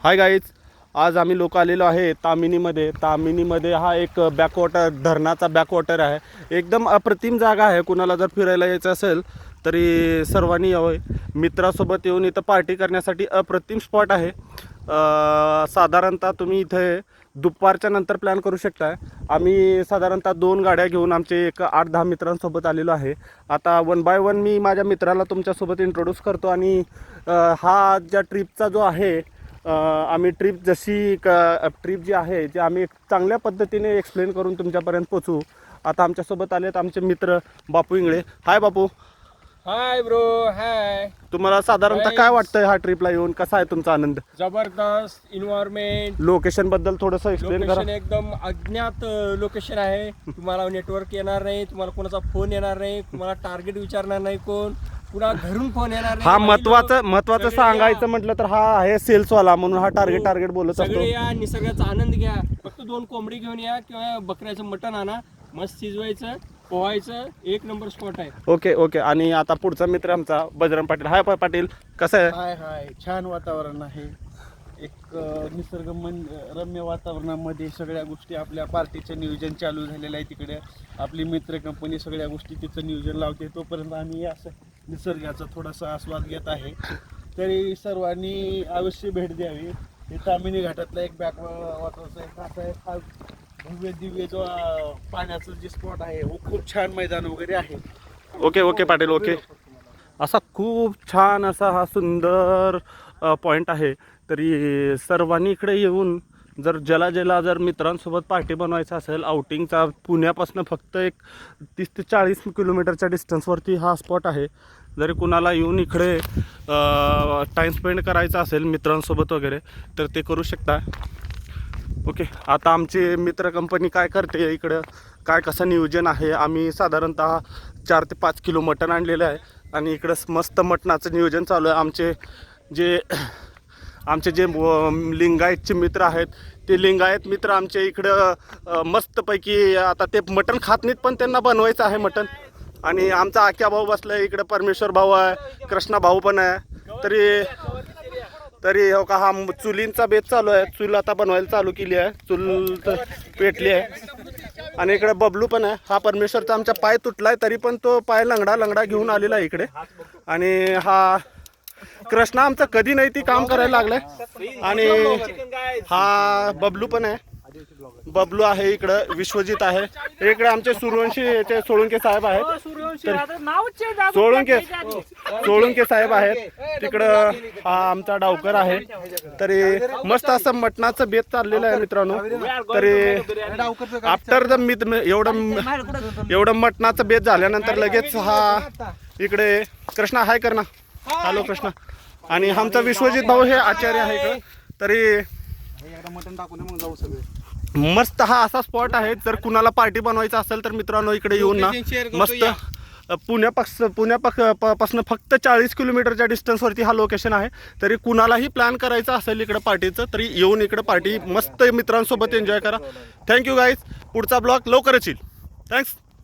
Hi guys, आज आम्ही लोक आलेलो आहे तामिनीमध्ये. तामिनीमध्ये हा एक बॅकवॉटर, धरणाचा बॅकवॉटर आहे. एकदम अप्रतिम जागा आहे. कुणाला जर फिरायला यायचं असेल तरी सर्वांनी यावं. मित्रासोबत येऊन इथं पार्टी करण्यासाठी अप्रतिम स्पॉट आहे. साधारणतः तुम्ही इथे दुपारच्या नंतर प्लॅन करू शकता. आम्ही साधारणतः 2 गाड्या घेऊन आमचे एक 8-10 मित्रांसोबत आलेलो आहे. आता 1 बाय 1 मी माझ्या मित्राला तुमच्यासोबत इंट्रोड्यूस करतो. आणि हा ज्या ट्रिपचा जो आहे, आम्ही ट्रिप ट्रिप जी आहे जी आम्ही चांगल्या पद्धतीने एक्सप्लेन करून तुमच्यापर्यंत पोचू. आता आमच्यासोबत आलेत आमचे मित्र बापू इंगळे. हाय बापू. Hi bro. हाय. तुम्हाला साधारणतः काय वाटतंय हा ट्रिपला येऊन? कसा आहे तुमचा आनंद? जबरदस्त इन्व्हायरमेंट. लोकेशन बद्दल थोडंसं एक्सप्लेन करा. लोकेशन एकदम अज्ञात लोकेशन आहे. तुम्हाला नेटवर्क येणार नाही, तुम्हाला कोणाचा फोन येणार नाही, तुम्हाला टार्गेट विचारणार नाही कोण, पुन्हा घरून फोन येणार नाही. हा महत्वाचं सांगायचं म्हटलं तर हा आहे सेल्सवाला, म्हणून हा टार्गेट बोलत असतो. सगळे या, निसर्गाचा आनंद घ्या. फक्त 2 कोंबडी घेऊन या किंवा बकऱ्याचं मटण आणा, मस्त शिजवायचं, पोहायचं. एक नंबर स्पॉट आहे. ओके. आणि आता पुढचा मित्र आमचा बजरंग पाटील. हाय पाटील, कसं आहे? हाय. छान वातावरण आहे. एक रम्य वातावरणामध्ये सगळ्या गोष्टी, आपल्या पार्टीचं नियोजन चालू झालेलं आहे. तिकडे आपली मित्र कंपनी सगळ्या गोष्टी तिचं नियोजन लावते. तोपर्यंत आम्ही असं निसर्गाचा थोडासा आस्वाद घेत आहे. तरी सर्वांनी अवश्य भेट द्यावी. हे तामिनी घाटातला एक वॉटरचा एक असा एक हा भव्य दिव्य जो पाण्याचं जे स्पॉट आहे, हो खूप छान मैदान वगैरे आहे. ओके पाटील. ओके, असा खूप छान असा हा सुंदर पॉईंट आहे. तरी सर्वांनी इकडे येऊन जर मित्रांसोबत पार्टी बनवायचा असेल, आउटिंगचा, पुण्यापासून फक्त एक 30 ते 40 किलोमीटरच्या डिस्टन्सवरती हा स्पॉट आहे. जरी कुणाला येऊन इकडे टाईम स्पेंड करायचा असेल मित्रांसोबत वगैरे तर ते करू शकता. ओके, आता आमची मित्र कंपनी काय करते, इकडं काय कसं नियोजन आहे. आम्ही साधारणतः 4 ते 5 किलो मटण आणलेलं आहे आणि इकडं मस्त मटणाचं नियोजन चालू आहे. आमचे जे लिंगायतचे मित्र आहेत, ते लिंगायत मित्र आमचे इकडं मस्तपैकी आता ते मटण खात नाहीत, पण त्यांना बनवायचं आहे मटण. आणि आमचा आक्या भाऊ बसला आहे इकडं, परमेश्वर भाऊ आहे, कृष्णा भाऊ पण आहे. तरी हो का, हा चुलींचा बेत चालू आहे. चूल आता बनवायला चालू केली आहे, चूल पेटली आहे. आणि इकडे बबलू पण आहे. हा परमेश्वरचा आमचा पाय तुटलाय, तरी पण तो पाय लंगडा घेऊन आलेला आहे इकडे. आणि हा कृष्णा आमचा कधी नाही ती काम करायला लागलाय. आणि हा बबलू पण आहे. बबलू आहे इकडं, विश्वजित आहे इकडे, आमचे सूर्यवंशी सोळुंके साहेब आहेत. सोळुंके साहेब आहेत तिकडं. हा आमचा डावकर आहे. तरी मस्त असं मटणाचं बेत चाललेलं आहे मित्रांनो. तरी आफ्टर द एवढं मटणाचं बेत झाल्यानंतर लगेच हा इकडे कृष्णा हाय करना. हॅलो कृष्णा. आणि आमचा विश्वजित भाऊ हे आचार्य आहे इकडं. तरी मटण टाकून मग जाऊ सगळे. मस्त हा असा स्पॉट आहे. जर कुणाला पार्टी बनवायचा असेल तर मित्रांनो इकडे येऊन ना, मस्त पुण्यापासून फक्त 40 किलोमीटरच्या डिस्टन्सवरती हा लोकेशन आहे. तरी कुणालाही प्लॅन करायचं असेल इकडं पार्टीचं, तरी येऊन इकडं पार्टी मस्त मित्रांसोबत एन्जॉय करा. Thank you guys. पुढचा ब्लॉग लवकरच येईल. थँक्स.